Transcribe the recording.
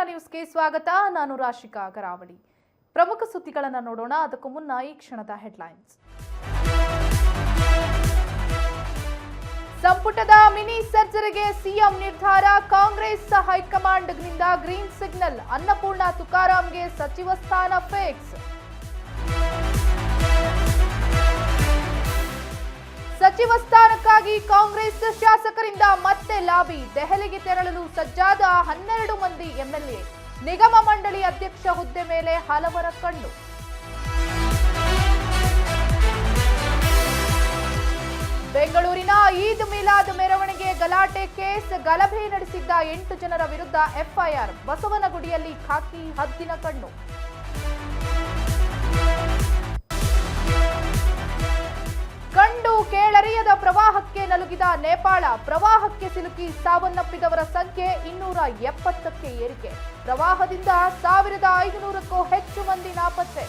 ನ್ಯೂಸ್ಗೆ ಸ್ವಾಗತ. ನಾನು ರಾಶಿಕಾ ಕರಾವಳಿ. ಪ್ರಮುಖ ಸುದ್ದಿಗಳನ್ನು ನೋಡೋಣ. ಅದಕ್ಕೂ ಮುನ್ನ ಈ ಕ್ಷಣದ ಹೆಡ್ಲೈನ್ಸ್. ಸಂಪುಟದ ಮಿನಿ ಸರ್ಜರಿಗೆ ಸಿಎಂ ನಿರ್ಧಾರ. ಕಾಂಗ್ರೆಸ್ ಹೈಕಮಾಂಡ್ನಿಂದ ಗ್ರೀನ್ ಸಿಗ್ನಲ್. ಅನ್ನಪೂರ್ಣ ತುಕಾರಾಂಗೆ ಸಚಿವ ಸ್ಥಾನ ಫಿಕ್ಸ್. ಸಚಿವ ಸ್ಥಾನಕ್ಕಾಗಿ ಕಾಂಗ್ರೆಸ್ ಶಾಸಕರಿಂದ ಮತ್ತೆ ಲಾಬಿ. ದೆಹಲಿಗೆ ತೆರಳಲು ಸಜ್ಜಾದ 12 ಮಂದಿ ಎಂಎಲ್ಎ. ನಿಗಮ ಮಂಡಳಿ ಅಧ್ಯಕ್ಷ ಹುದ್ದೆ ಮೇಲೆ ಹಲವರ ಕಣ್ಣು. ಬೆಂಗಳೂರಿನ ಈದ್ ಮಿಲಾದ್ ಮೆರವಣಿಗೆ ಗಲಾಟೆ ಕೇಸ್. ಗಲಭೆ ನಡೆಸಿದ್ದ 8 ಜನರ ವಿರುದ್ಧ ಎಫ್ಐಆರ್. ಬಸವನಗುಡಿಯಲ್ಲಿ ಖಾಕಿ ಹದ್ದಿನ ಕಣ್ಣು. ಕಂಡು ಕೇಳರಿಯದ ಪ್ರವಾಹಕ್ಕೆ ನಲುಗಿದ ನೇಪಾಳ. ಪ್ರವಾಹಕ್ಕೆ ಸಿಲುಕಿ ಸಾವನ್ನಪ್ಪಿದವರ ಸಂಖ್ಯೆ 270ಕ್ಕೆ ಏರಿಕೆ. ಪ್ರವಾಹದಿಂದ 1500ಕ್ಕೂ ಹೆಚ್ಚು ಮಂದಿ ನಾಪತ್ತೆ.